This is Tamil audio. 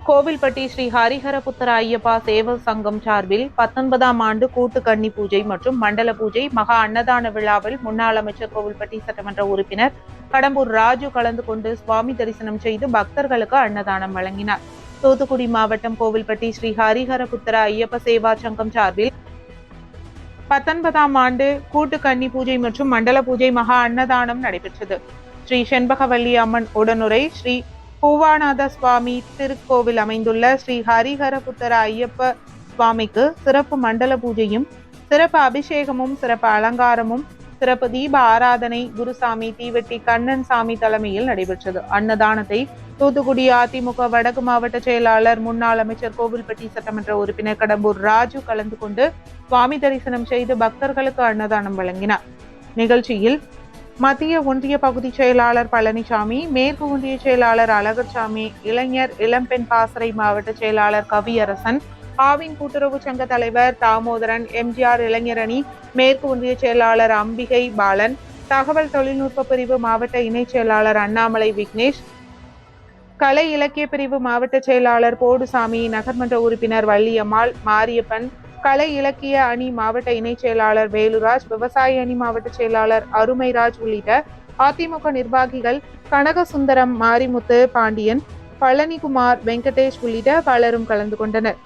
கோவில்பட்டி ஸ்ரீ ஹரிஹரபுத்திர ஐயப்பா சேவல் சங்கம் சார்பில் 19ஆம் ஆண்டு கூட்டு கன்னி பூஜை மற்றும் மண்டல பூஜை மகா அன்னதான விழாவில் முன்னாள் அமைச்சர் கோவில்பட்டி சட்டமன்ற உறுப்பினர் கடம்பூர் ராஜு கலந்து கொண்டு சுவாமி தரிசனம் செய்து பக்தர்களுக்கு அன்னதானம் வழங்கினார். தூத்துக்குடி மாவட்டம் கோவில்பட்டி ஸ்ரீ ஹரிஹரபுத்திர ஐயப்ப சேவா சங்கம் சார்பில் 19ஆம் ஆண்டு கூட்டு கன்னி பூஜை மற்றும் மண்டல பூஜை மகா அன்னதானம் நடைபெற்றது. ஸ்ரீ செண்பகவல்லி அம்மன் உடனுரை ஸ்ரீ பூவாநாத சுவாமி திருக்கோவில் அமைந்துள்ள ஸ்ரீ ஹரிஹரபுத்திர ஐயப்ப சுவாமிக்கு சிறப்பு மண்டல பூஜையும் சிறப்பு அபிஷேகமும் சிறப்பு அலங்காரமும் சிறப்பு தீப ஆராதனை குருசாமி தீவெட்டி கண்ணன் சாமி தலைமையில் நடைபெற்றது. அன்னதானத்தை தூத்துக்குடி அதிமுக வடக்கு மாவட்ட செயலாளர் முன்னாள் அமைச்சர் கோவில்பட்டி சட்டமன்ற உறுப்பினர் கடம்பூர் ராஜு கலந்து கொண்டு சுவாமி தரிசனம் செய்து பக்தர்களுக்கு அன்னதானம் வழங்கினார். நிகழ்ச்சியில் மத்திய ஒன்றிய பகுதி செயலாளர் பழனிசாமி, மேற்கு ஒன்றிய செயலாளர் அழகர்சாமி, இளைஞர் இளம்பெண் பாசறை மாவட்ட செயலாளர் கவியரசன், ஆவின் கூட்டுறவு சங்க தலைவர் தாமோதரன், எம்ஜிஆர் இளைஞரணி மேற்கு ஒன்றிய செயலாளர் அம்பிகை பாலன், தகவல் தொழில்நுட்ப பிரிவு மாவட்ட இணை செயலாளர் அண்ணாமலை விக்னேஷ், கலை இலக்கிய பிரிவு மாவட்ட செயலாளர் போடுசாமி, நகர்மன்ற உறுப்பினர் வள்ளியம்மாள், மாரியப்பன், கலை இலக்கிய அணி மாவட்ட இணை செயலாளர் வேலுராஜ், விவசாய அணி மாவட்ட செயலாளர் அருமைராஜ் உள்ளிட்ட அதிமுக நிர்வாகிகள் கனகசுந்தரம், மாரிமுத்து, பாண்டியன், பழனிக்குமார், வெங்கடேஷ் உள்ளிட்ட பலரும் கலந்து கொண்டனர்.